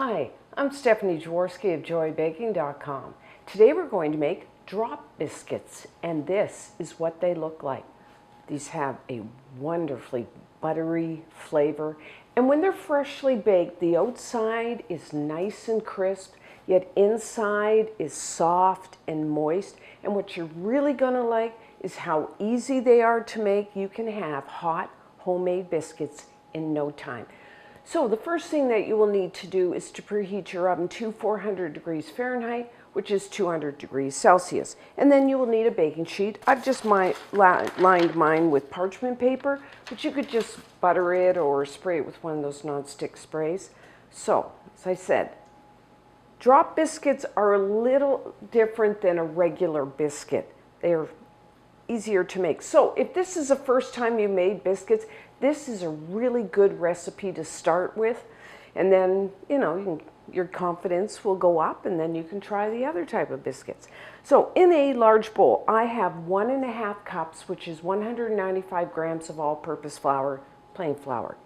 Hi, I'm Stephanie Jaworski of joybaking.com. Today we're going to make drop biscuits, and this is what they look like. These have a wonderfully buttery flavor, and when they're freshly baked, the outside is nice and crisp, yet inside is soft and moist. And what you're really going to like is how easy they are to make. You can have hot homemade biscuits in no time. So the first thing that you will need to do is to preheat your oven to 400 degrees Fahrenheit, which is 200 degrees Celsius. And then you will need a baking sheet. I've just lined mine with parchment paper, but you could just butter it or spray it with one of those nonstick sprays. So, as I said, drop biscuits are a little different than a regular biscuit. They are easier to make. So if this is the first time you made biscuits, this is a really good recipe to start with. And then, your confidence will go up, and then you can try the other type of biscuits. So in a large bowl, I have 1.5 cups, which is 195 grams of all-purpose flour, plain flour.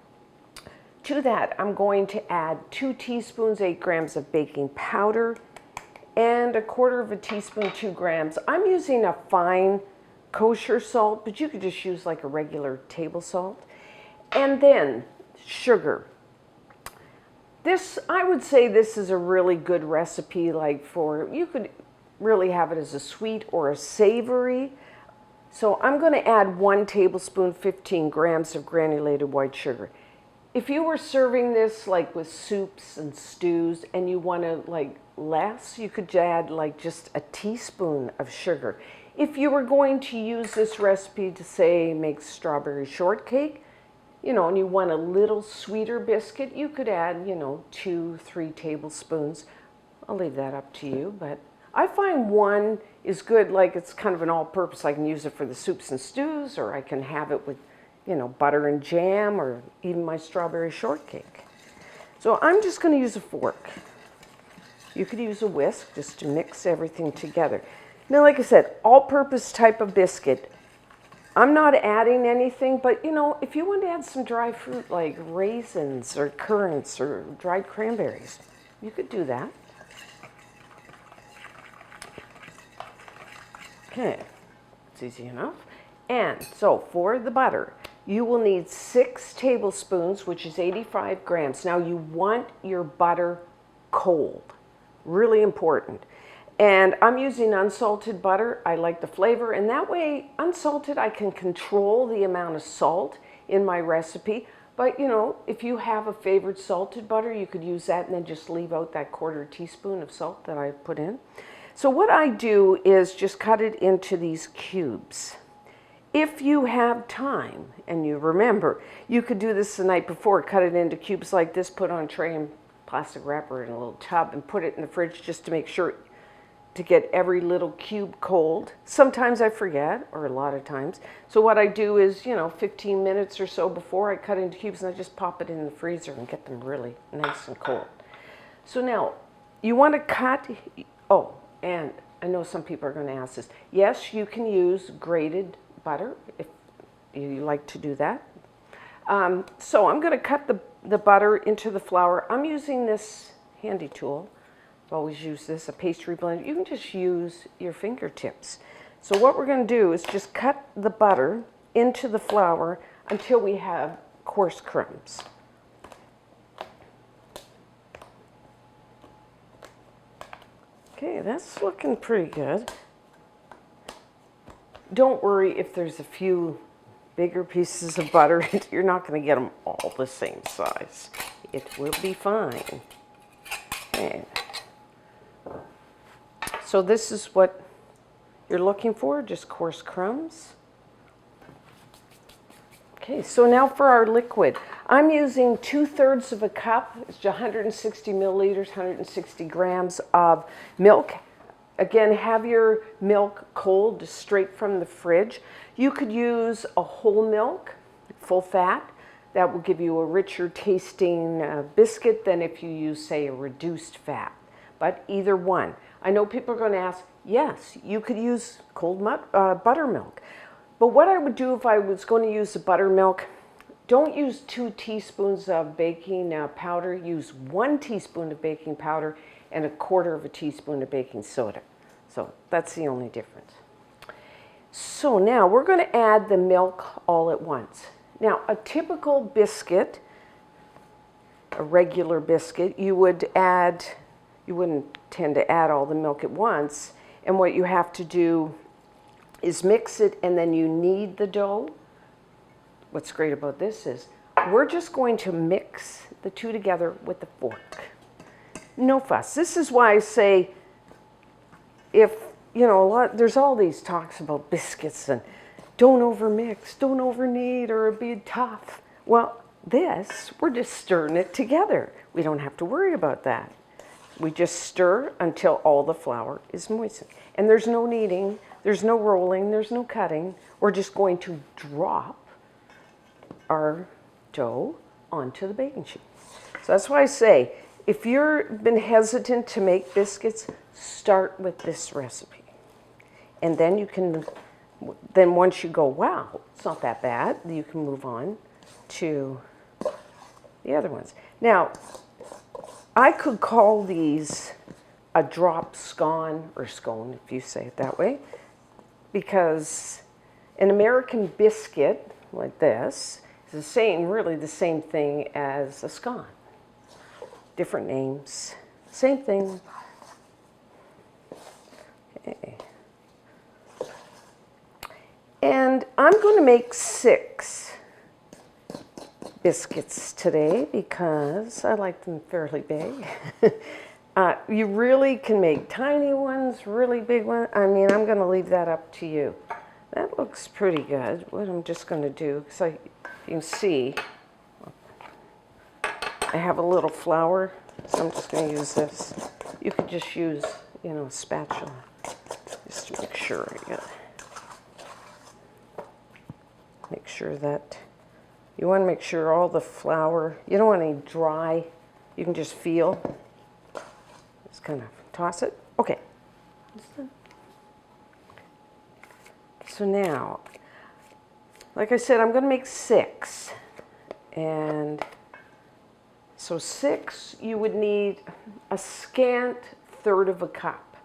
To that, I'm going to add 2 teaspoons, 8 grams of baking powder, and 1/4 teaspoon, 2 grams. I'm using a fine kosher salt, but you could just use like a regular table salt. And then sugar. This, I would say this is a really good recipe, you could really have it as a sweet or a savory. So I'm going to add 1 tablespoon, 15 grams of granulated white sugar. If you were serving this like with soups and stews and you want to less, you could add just a teaspoon of sugar. If you were going to use this recipe to say make strawberry shortcake, and you want a little sweeter biscuit, you could add, 2-3 tablespoons. I'll leave that up to you, but I find 1 is good, it's kind of an all-purpose. I can use it for the soups and stews, or I can have it with, butter and jam, or even my strawberry shortcake. So I'm just going to use a fork. You could use a whisk just to mix everything together. Now, like I said, all-purpose type of biscuit. I'm not adding anything, but if you want to add some dry fruit like raisins or currants or dried cranberries, you could do that. Okay, it's easy enough. And so for the butter, you will need 6 tablespoons, which is 85 grams. Now you want your butter cold, really important. And I'm using unsalted butter. I like the flavor, and that way, unsalted, I can control the amount of salt in my recipe. But if you have a favorite salted butter, you could use that and then just leave out that 1/4 teaspoon of salt that I put in. So what I do is just cut it into these cubes. If you have time, and you remember, you could do this the night before, cut it into cubes like this, put on a tray and plastic wrapper in a little tub, and put it in the fridge just to make sure to get every little cube cold. Sometimes I forget, or a lot of times. So what I do is, 15 minutes or so before I cut into cubes, and I just pop it in the freezer and get them really nice and cold. So now, you want to cut, and I know some people are going to ask this. Yes, you can use grated butter if you like to do that. So I'm going to cut the butter into the flour. I'm using this handy tool. I've always used this, a pastry blender. You can just use your fingertips. So what we're going to do is just cut the butter into the flour until we have coarse crumbs. Okay, that's looking pretty good. Don't worry if there's a few bigger pieces of butter. You're not going to get them all the same size. It will be fine. Okay. So this is what you're looking for, just coarse crumbs. Okay, so now for our liquid. I'm using 2/3 of a cup, it's 160 milliliters, 160 grams of milk. Again, have your milk cold, straight from the fridge. You could use a whole milk, full fat. That will give you a richer tasting biscuit than if you use, say, a reduced fat. But either one. I know people are going to ask, yes, you could use cold buttermilk. But what I would do if I was going to use the buttermilk, Don't use 2 teaspoons of baking powder. Use 1 teaspoon of baking powder and 1/4 teaspoon of baking soda. So that's the only difference. So now we're going to add the milk all at once. Now a typical biscuit, a regular biscuit, you wouldn't tend to add all the milk at once. And what you have to do is mix it and then you knead the dough. What's great about this is we're just going to mix the two together with the fork. No fuss. This is why I say, if, you know, there's all these talks about biscuits and don't overmix, don't overknead or it'll be tough. Well, this, we're just stirring it together. We don't have to worry about that. We just stir until all the flour is moistened. And there's no kneading, there's no rolling, there's no cutting. We're just going to drop our dough onto the baking sheet. So that's why I say, if you've been hesitant to make biscuits, start with this recipe. And then you can, then once you go, wow, it's not that bad, you can move on to the other ones. Now, I could call these a drop scone, or scone if you say it that way, because an American biscuit like this is the same, really the same thing as a scone. Different names, same thing. Okay. And I'm going to make 6 biscuits today because I like them fairly big. You really can make tiny ones, really big ones. I mean, I'm going to leave that up to you. That looks pretty good. What I'm just going to do, because you can see, I have a little flour, so I'm just going to use this. You could just use, you know, a spatula, just to make sure I get. Make sure that you want to make sure all the flour, you don't want any dry, you can just feel. Just kind of toss it. Okay. So now, like I said, I'm going to make 6. And so 6, you would need a scant 1/3 cup.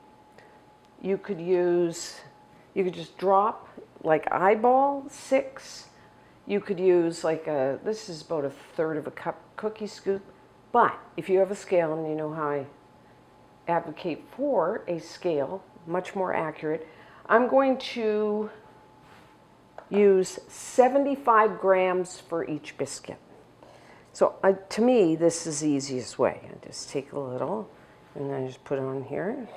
You could just drop like eyeball 6. You could use like this is about 1/3 cup cookie scoop. But if you have a scale, and you know how I advocate for a scale, much more accurate, I'm going to use 75 grams for each biscuit. So to me, this is the easiest way. I just take a little and I just put it on here.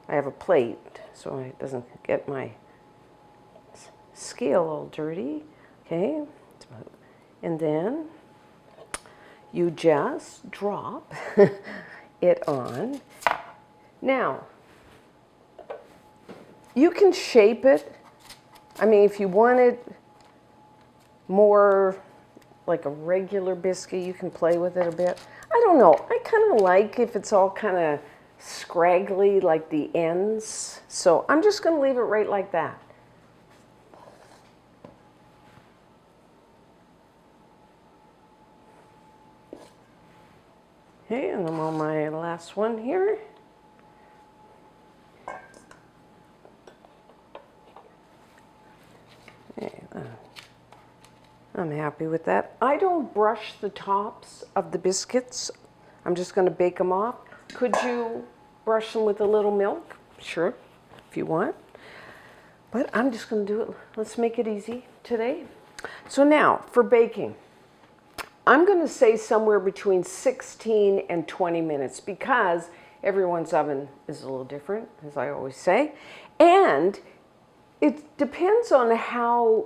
I have a plate so it doesn't get my scale all dirty. Okay, and then you just drop it on. Now, you can shape it. I mean, if you want it more like a regular biscuit, you can play with it a bit. I don't know. I kind of like if it's all kind of scraggly, like the ends. So I'm just going to leave it right like that. Okay, and I'm on my last one here. Okay, I'm happy with that. I don't brush the tops of the biscuits. I'm just going to bake them off. Could you brush them with a little milk? Sure, if you want. But I'm just going to do it. Let's make it easy today. So now, for baking. I'm going to say somewhere between 16 and 20 minutes because everyone's oven is a little different, as I always say. And it depends on how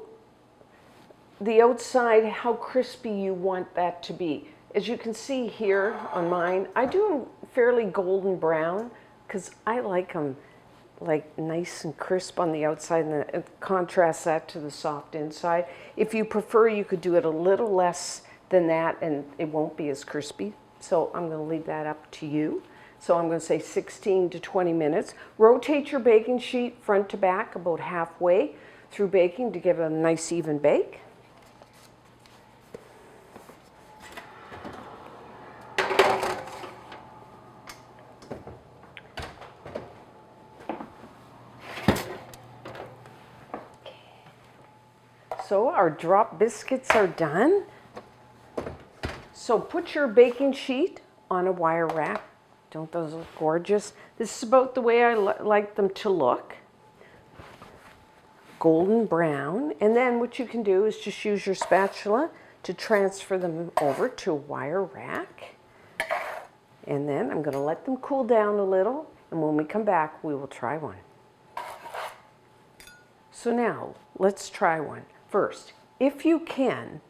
the outside, how crispy you want that to be. As you can see here on mine, I do them fairly golden brown because I like them like nice and crisp on the outside and contrast that to the soft inside. If you prefer, you could do it a little less than that and it won't be as crispy. So I'm going to leave that up to you. So I'm going to say 16 to 20 minutes. Rotate your baking sheet front to back about halfway through baking to give it a nice even bake. So our drop biscuits are done. So put your baking sheet on a wire rack. Don't those look gorgeous? This is about the way I like them to look. Golden brown. And then what you can do is just use your spatula to transfer them over to a wire rack. And then I'm going to let them cool down a little. And when we come back, we will try one. So now, let's try one. First, if you can,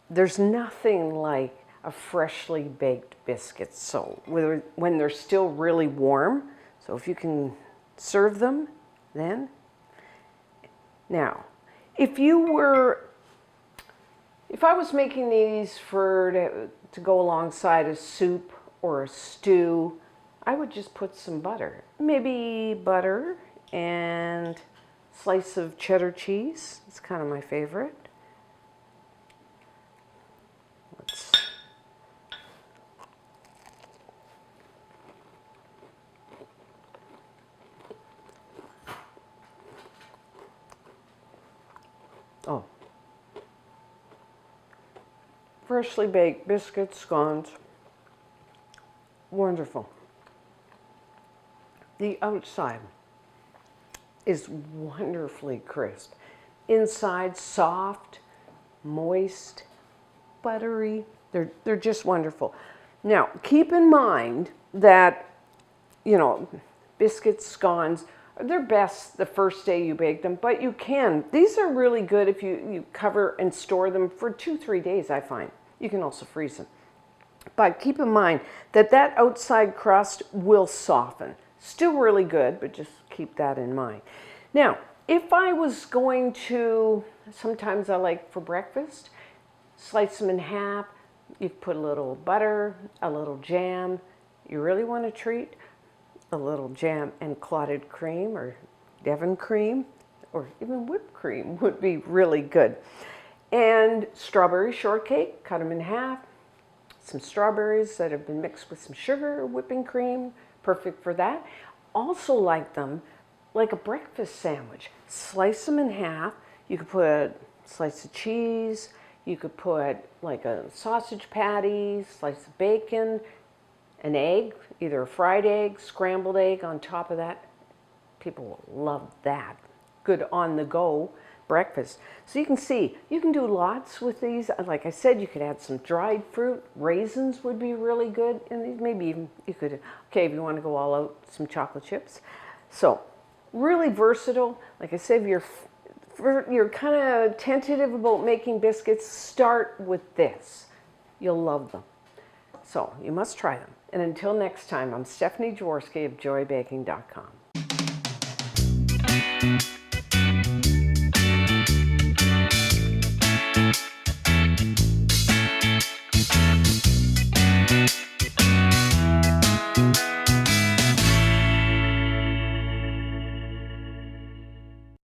there's nothing like a freshly baked biscuit. So when they're still really warm, so if you can serve them, then. Now, if I was making these to go alongside a soup or a stew, I would just put some butter. Maybe butter and slice of cheddar cheese. It's kind of my favorite. Oh, freshly baked biscuits, scones, wonderful. The outside is wonderfully crisp. Inside, soft, moist, buttery. They're just wonderful. Now, keep in mind that, biscuits, scones, they're best the first day you bake them, but you can. These are really good if you cover and store them for 2-3 days, I find. You can also freeze them. But keep in mind that outside crust will soften. Still really good, but just keep that in mind. Now, if I was going to, sometimes I like for breakfast, slice them in half. You put a little butter, a little jam. You really want a treat? A little jam and clotted cream or Devon cream or even whipped cream would be really good. And strawberry shortcake, cut them in half. Some strawberries that have been mixed with some sugar, whipping cream, perfect for that. Also like them like a breakfast sandwich. Slice them in half. You could put a slice of cheese. You could put like a sausage patty, slice of bacon, an egg, either a fried egg, scrambled egg on top of that. People will love that. Good on-the-go breakfast. So you can see, you can do lots with these. Like I said, you could add some dried fruit. Raisins would be really good in these. Maybe even you could, okay, if you want to go all out, some chocolate chips. So really versatile. Like I said, if you're kind of tentative about making biscuits, start with this. You'll love them. So you must try them. And until next time, I'm Stephanie Jaworski of joybaking.com.